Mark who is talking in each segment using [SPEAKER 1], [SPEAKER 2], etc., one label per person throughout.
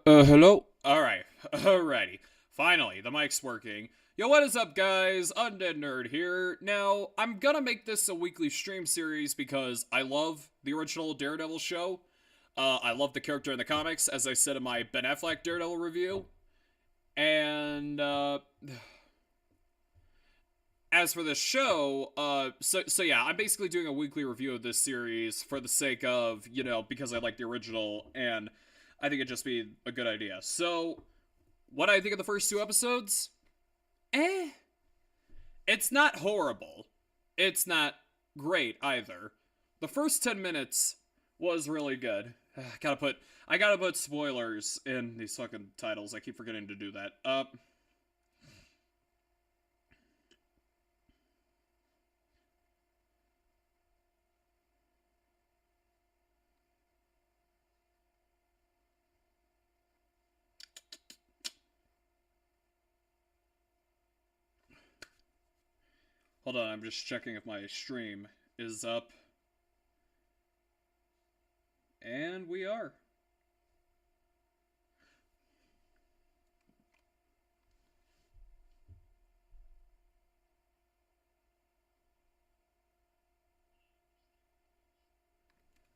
[SPEAKER 1] Hello? Alright, alrighty. Finally, the mic's working. Yo, what is up, guys? Undead Nerd here. Now, I'm gonna make this a weekly stream series because I love the original Daredevil show. I love the character in the comics, as I said in my Ben Affleck Daredevil review. And, as for the show, so yeah, I'm basically doing a weekly review of this series for the sake of, because I like the original, and I think it'd just be a good idea. So, what I think of the first two episodes? Eh. It's not horrible. It's not great either. The first 10 minutes was really good. I gotta put spoilers in these fucking titles. I keep forgetting to do that. Hold on, I'm just checking if my stream is up. And we are.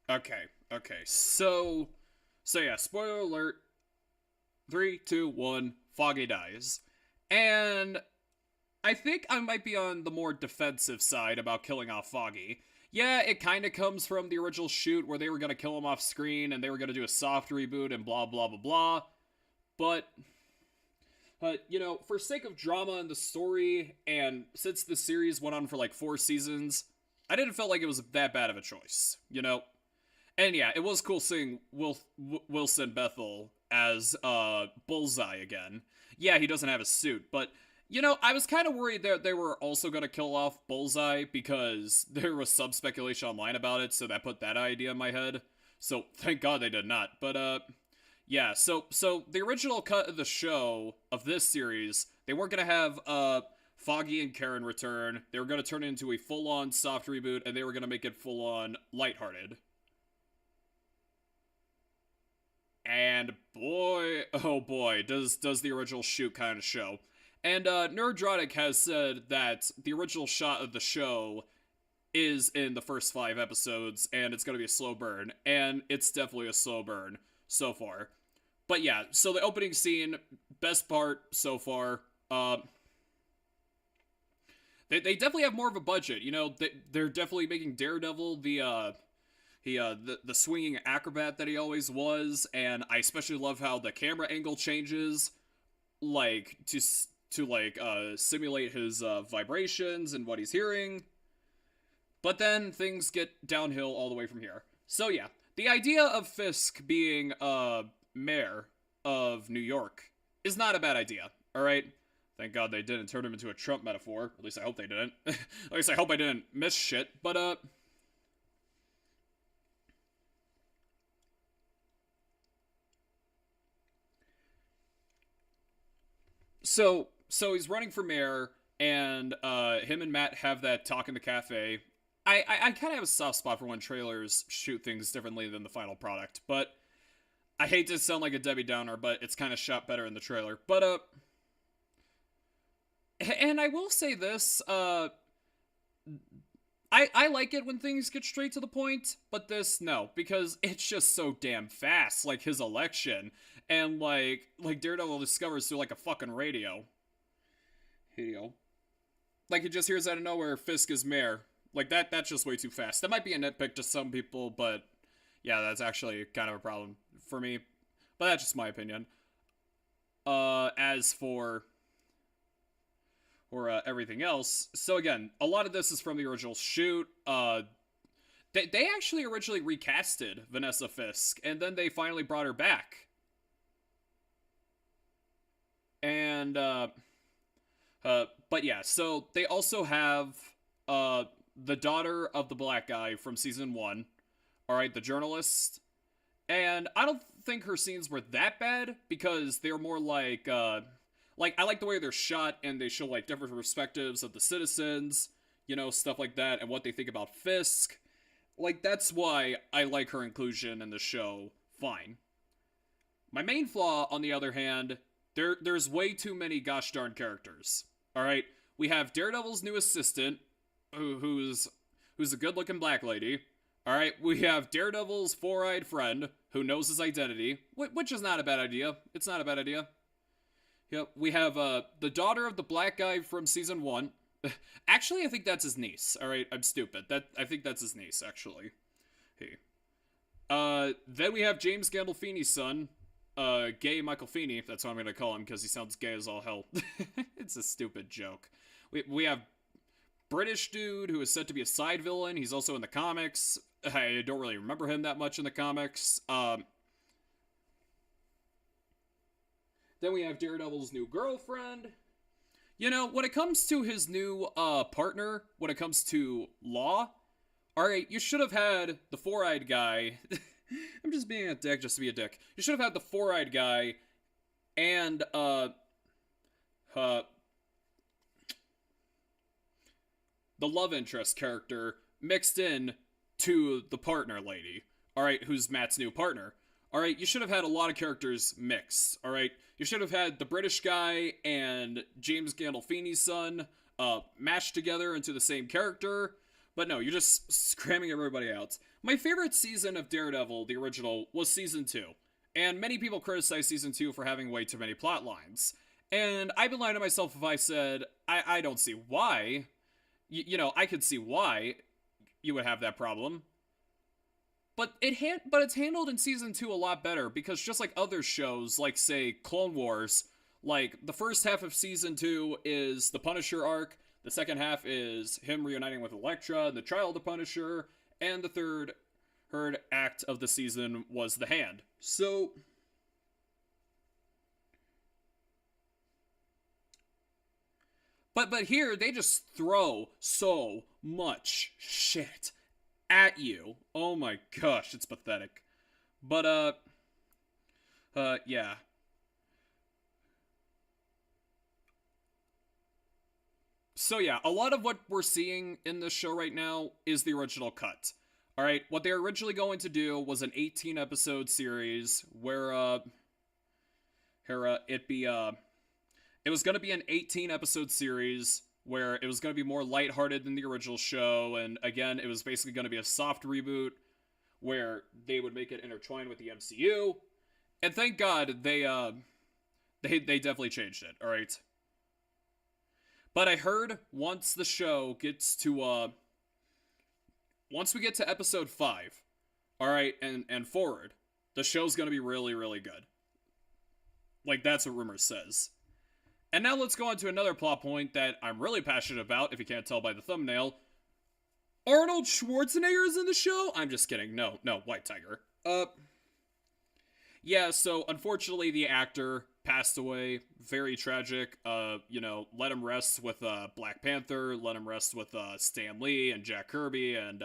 [SPEAKER 1] Okay. So yeah, spoiler alert. Three, two, one, Foggy dies. And I think I might be on the more defensive side about killing off Foggy. Yeah, it kind of comes from the original shoot where they were going to kill him off screen and they were going to do a soft reboot and blah, blah, blah, blah. But, for sake of drama and the story, and since the series went on for like 4 seasons, I didn't feel like it was that bad of a choice. And yeah, it was cool seeing Wilson Bethel as Bullseye again. Yeah, he doesn't have a suit, but I was kind of worried that they were also going to kill off Bullseye because there was some speculation online about it, so that put that idea in my head. So thank God they did not. But yeah. So the original cut of the show of this series, they weren't going to have Foggy and Karen return. They were going to turn it into a full-on soft reboot, and they were going to make it full-on lighthearted. And boy, oh boy, does the original shoot kind of show. And Nerdrotic has said that the original shot of the show is in the first 5 episodes, and it's going to be a slow burn. And it's definitely a slow burn so far. But yeah, so the opening scene, best part so far. They definitely have more of a budget. They're definitely making Daredevil the swinging acrobat that he always was, and I especially love how the camera angle changes, like to simulate his vibrations and what he's hearing. But then things get downhill all the way from here. So yeah, the idea of Fisk being mayor of New York is not a bad idea. All right. Thank God they didn't turn him into a Trump metaphor. At least I hope they didn't. At least I hope I didn't miss shit. But so he's running for mayor, and him and Matt have that talk in the cafe. I kind of have a soft spot for when trailers shoot things differently than the final product, but I hate to sound like a Debbie Downer, but it's kind of shot better in the trailer. But and I will say this, I like it when things get straight to the point, but this, no, because it's just so damn fast, like his election, and like Daredevil discovers through like a fucking radio. Like he just hears out of nowhere Fisk is mayor. Like that's just way too fast. That might be a nitpick to some people, but yeah, that's actually kind of a problem for me. But that's just my opinion. As for or everything else. So again, a lot of this is from the original shoot. They actually originally recasted Vanessa Fisk, and then they finally brought her back. And but yeah, so they also have the daughter of the black guy from season 1. All right, the journalist. And I don't think her scenes were that bad because they're more like I like the way they're shot, and they show like different perspectives of the citizens, stuff like that, and what they think about Fisk. Like that's why I like her inclusion in the show. Fine. My main flaw, on the other hand, there's way too many gosh darn characters. All right, we have Daredevil's new assistant, who's a good-looking black lady. All right, we have Daredevil's four-eyed friend who knows his identity, which is not a bad idea. It's not a bad idea. Yep, we have the daughter of the black guy from season 1. Actually, I think that's his niece. All right, I'm stupid. I think that's his niece, actually. Hey. Then we have James Gandolfini's son, gay Michael Feeney. That's what I'm gonna call him because he sounds gay as all hell. It's a stupid joke. We have British dude who is said to be a side villain. He's also in the comics. I don't really remember him that much in the comics. Then we have Daredevil's new girlfriend. You know, when it comes to his new partner, when it comes to Law, alright, you should have had the four-eyed guy. I'm just being a dick just to be a dick. You should have had the four-eyed guy and, the love interest character mixed in to the partner lady. Alright, who's Matt's new partner. Alright, you should have had a lot of characters mixed. Alright, you should have had the British guy and James Gandolfini's son mashed together into the same character. But no, you're just scramming everybody out. My favorite season of Daredevil, the original, was season 2. And many people criticize season 2 for having way too many plot lines. And I'd be lying to myself if I said, I don't see why. You know, I could see why you would have that problem. But it's handled in season 2 a lot better, because just like other shows, like say Clone Wars, like the first half of season 2 is the Punisher arc, the second half is him reuniting with Elektra and the trial of the Punisher, and the third act of the season was the Hand. So But here they just throw so much shit at you. Oh my gosh, it's pathetic. But yeah. So yeah, a lot of what we're seeing in this show right now is the original cut. Alright, what they were originally going to do was an 18 episode series where it was going to be an 18 episode series where it was going to be more lighthearted than the original show, and again, it was basically going to be a soft reboot where they would make it intertwine with the MCU. And thank God they definitely changed it, alright? But I heard once the show gets to once we get to episode 5, alright, and forward, the show's going to be really, really good. Like, that's what rumor says. And now let's go on to another plot point that I'm really passionate about, if you can't tell by the thumbnail. Arnold Schwarzenegger is in the show? I'm just kidding. No, White Tiger. Yeah, so unfortunately the actor passed away. Very tragic. You know, let him rest with Black Panther, let him rest with Stan Lee and Jack Kirby and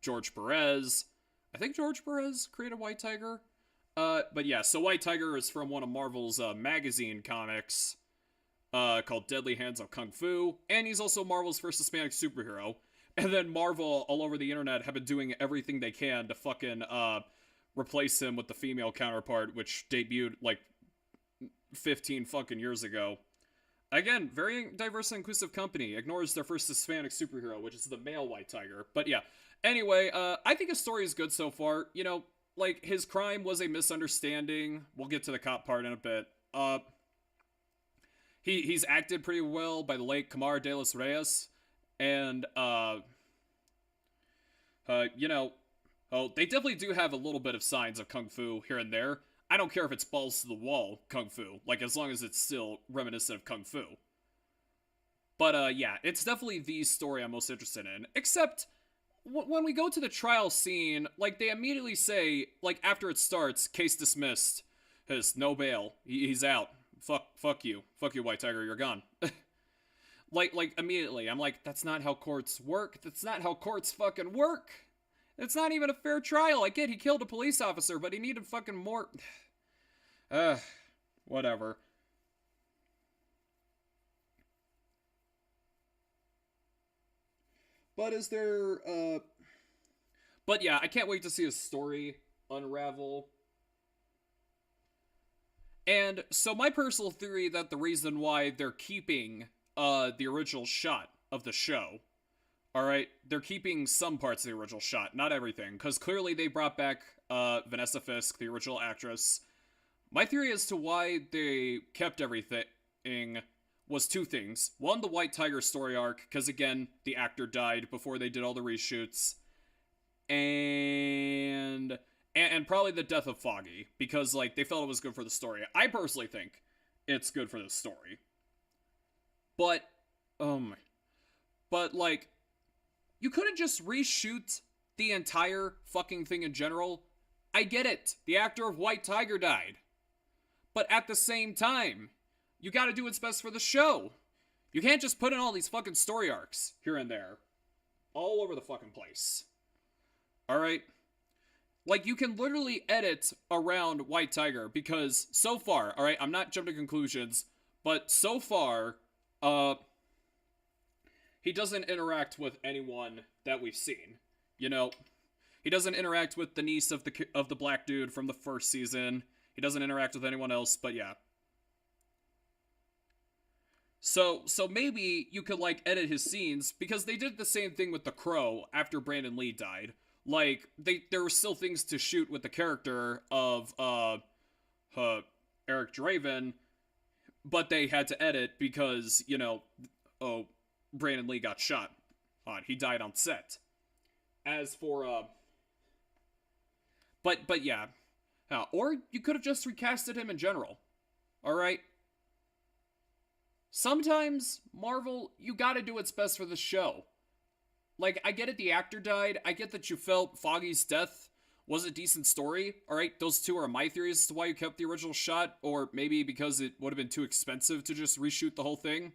[SPEAKER 1] George Perez. I think George Perez created White Tiger. But yeah, so White Tiger is from one of Marvel's magazine comics. Called Deadly Hands of Kung Fu, and he's also Marvel's first Hispanic superhero. And then Marvel, all over the internet, have been doing everything they can to fucking, replace him with the female counterpart, which debuted, like, 15 fucking years ago. Again, very diverse and inclusive company, ignores their first Hispanic superhero, which is the male White Tiger. But yeah, anyway, I think his story is good so far. You know, like, his crime was a misunderstanding. We'll get to the cop part in a bit. He's acted pretty well by the late Camar de los Reyes, and, you know, they definitely do have a little bit of signs of Kung Fu here and there. I don't care if it's balls to the wall Kung Fu, like, as long as it's still reminiscent of Kung Fu. But, yeah, it's definitely the story I'm most interested in, except when we go to the trial scene, like, they immediately say, like, after it starts, case dismissed, has no bail, he's out. Fuck you, White Tiger, you're gone. like, immediately, I'm like, that's not how courts work, that's not how courts fucking work. It's not even a fair trial. I get he killed a police officer, but he needed fucking more. Whatever. But is there, But yeah, I can't wait to see his story unravel. And so my personal theory that the reason why they're keeping the original shot of the show, all right, they're keeping some parts of the original shot, not everything, because clearly they brought back Vanessa Fisk, the original actress. My theory as to why they kept everything was two things. One, the White Tiger story arc, because again, the actor died before they did all the reshoots. And probably the death of Foggy, because like they felt it was good for the story. I personally think it's good for the story. But like you couldn't just reshoot the entire fucking thing in general. I get it. The actor of White Tiger died. But at the same time, you gotta do what's best for the show. You can't just put in all these fucking story arcs here and there. All over the fucking place. Alright? Like, you can literally edit around White Tiger, because so far, alright, I'm not jumping to conclusions, but so far, he doesn't interact with anyone that we've seen. You know, he doesn't interact with the niece of the black dude from the first season. He doesn't interact with anyone else, but yeah. So maybe you could, like, edit his scenes, because they did the same thing with The Crow after Brandon Lee died. Like, there were still things to shoot with the character of, Eric Draven, but they had to edit because, you know, Brandon Lee got shot. He died on set. As for, but yeah. Or you could have just recasted him in general. Alright? Sometimes, Marvel, you gotta do what's best for the show. Like, I get it, the actor died. I get that you felt Foggy's death was a decent story. Alright, those two are my theories as to why you kept the original shot. Or maybe because it would have been too expensive to just reshoot the whole thing.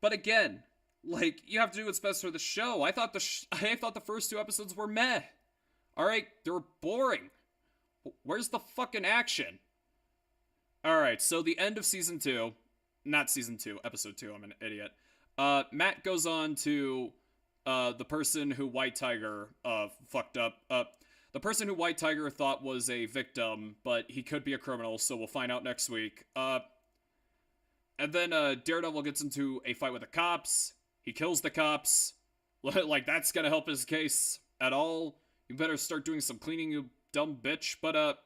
[SPEAKER 1] But again, like, you have to do what's best for the show. I thought the first two episodes were meh. Alright, they were boring. Where's the fucking action? Alright, so the end of season 2... Not season 2, episode 2, I'm an idiot. Matt goes on to the person who White Tiger fucked up. The person who White Tiger thought was a victim, but he could be a criminal, so we'll find out next week. And then Daredevil gets into a fight with the cops. He kills the cops. Like, that's gonna help his case at all. You better start doing some cleaning, you dumb bitch. But,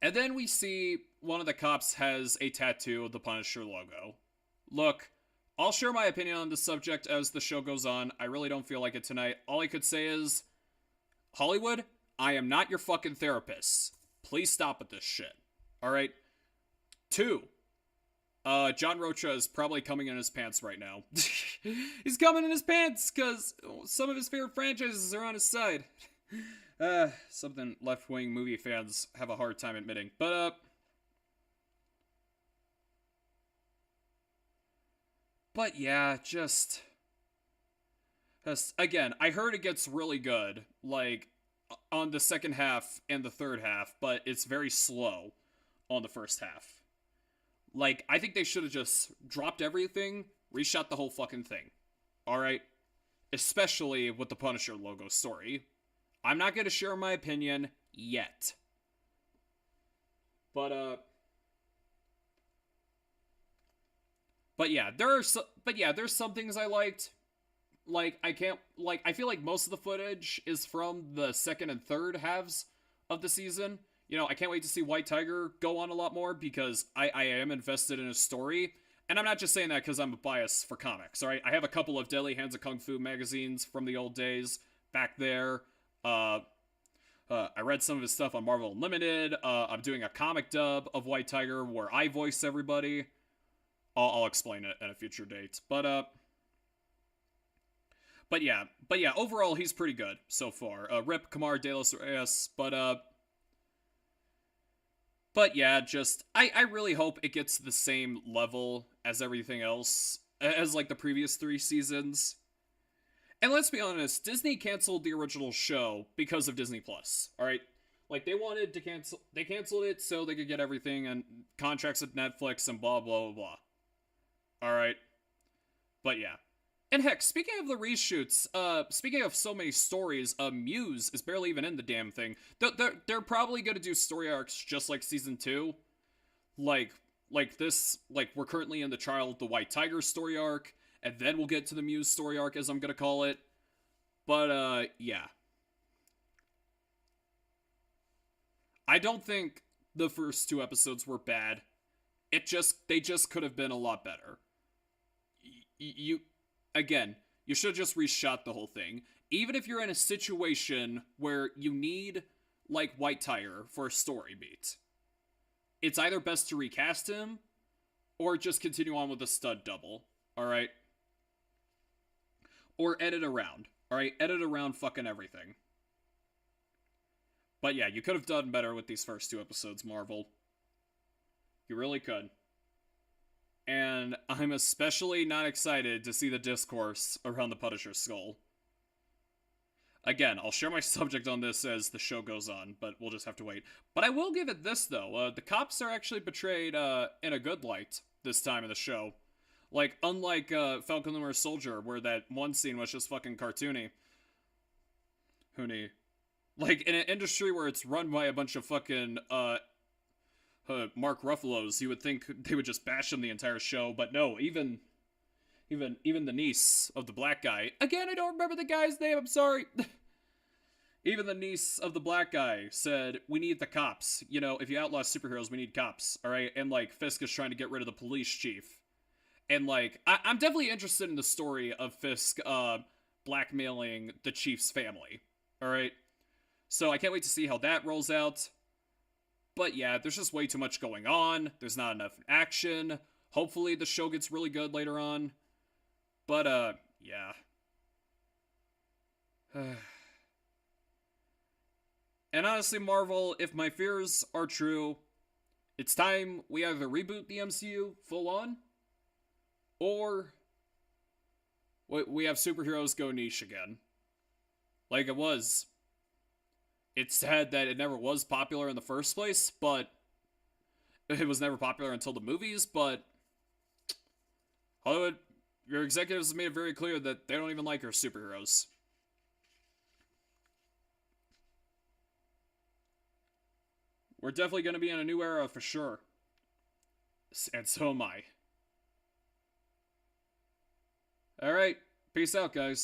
[SPEAKER 1] and then we see one of the cops has a tattoo of the Punisher logo. Look, I'll share my opinion on this subject as the show goes on. I really don't feel like it tonight. All I could say is, Hollywood, I am not your fucking therapist. Please stop with this shit. Alright? 2. John Rocha is probably coming in his pants right now. He's coming in his pants because some of his favorite franchises are on his side. Something left-wing movie fans have a hard time admitting. But yeah, just again, I heard it gets really good, like, on the second half and the third half, but it's very slow on the first half. Like, I think they should have just dropped everything, reshot the whole fucking thing. Alright? Especially with the Punisher logo story. I'm not gonna share my opinion yet. But yeah, there's some things I liked. Like, I feel like most of the footage is from the second and third halves of the season. You know, I can't wait to see White Tiger go on a lot more because I am invested in his story. And I'm not just saying that because I'm biased for comics, alright? I have a couple of Deadly Hands of Kung Fu magazines from the old days back there. I read some of his stuff on Marvel Unlimited. I'm doing a comic dub of White Tiger where I voice everybody. I'll explain it at a future date. But yeah, overall, he's pretty good so far. Rip Kamar De Los Reyes, but yeah, just, I really hope it gets to the same level as everything else, as like the previous 3 seasons. And let's be honest, Disney canceled the original show because of Disney Plus, alright? Like, they canceled it so they could get everything and contracts with Netflix and blah, blah, blah, blah. Alright? But yeah. And heck, speaking of the reshoots, speaking of so many stories, Muse is barely even in the damn thing. They're probably gonna do story arcs just like season 2. Like, like we're currently in the Trial of the White Tiger story arc, and then we'll get to the Muse story arc, as I'm gonna call it. But, yeah. I don't think the first 2 episodes were bad. They just could have been a lot better. You, again, you should have just reshot the whole thing. Even if you're in a situation where you need, like, White Tiger for a story beat, it's either best to recast him or just continue on with the stud double, alright? Or edit around, alright? Edit around fucking everything. But yeah, you could have done better with these first 2 episodes, Marvel. You really could. And I'm especially not excited to see the discourse around the Punisher's skull. Again, I'll share my subject on this as the show goes on, but we'll just have to wait. But I will give it this, though. The cops are actually portrayed in a good light this time in the show. Like, unlike Falcon the Winter Soldier, where that one scene was just fucking cartoony. Hoony. Like, in an industry where it's run by a bunch of fucking, Mark Ruffalo's, you would think they would just bash him the entire show, but no, even the niece of the black guy, again, I don't remember the guy's name, I'm sorry. Even the niece of the black guy said, we need the cops. You know, if you outlaw superheroes, we need cops, alright? And, like, Fisk is trying to get rid of the police chief. And, like, I'm definitely interested in the story of Fisk, blackmailing the chief's family, alright? So I can't wait to see how that rolls out. But yeah, there's just way too much going on. There's not enough action. Hopefully the show gets really good later on. But, yeah. And honestly, Marvel, if my fears are true, it's time we either reboot the MCU full on, or we have superheroes go niche again. Like it was. It's sad that it never was popular in the first place, but it was never popular until the movies, but Hollywood, your executives have made it very clear that they don't even like our superheroes. We're definitely going to be in a new era for sure. And so am I. Alright, peace out, guys.